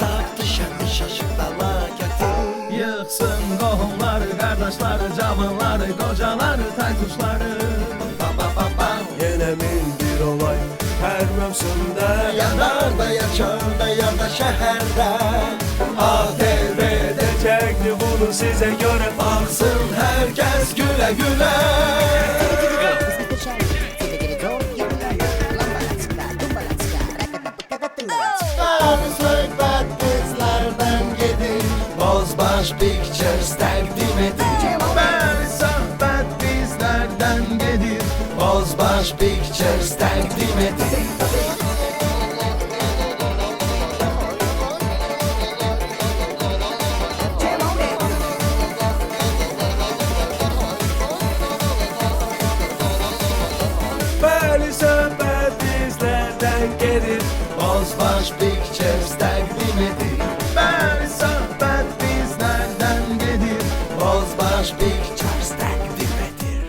tapdı şəmi Baxsın qohumları, qardaşları, cavanları, qocaları, taytuşları. Yenə min bir olay hər mövsümdə, yanarda, yaşarda, ya da şəhərdə. ATV edəcəkdi bunu sizə görə, baxsın hər kəs gülə-gülə. Söhbət bizlərdən gedir, Bozbaş Pictures təqdim edir. Bəli, söhbət bizlərdən gedir, Bozbaş Pictures təqdim edir. Bəli, söhbət bizlərdən gedir, Bozbaş Pictures təqdim edir. Bəli, söhbət bizlərdən gedir, Bozbaş Pictures təqdim edir.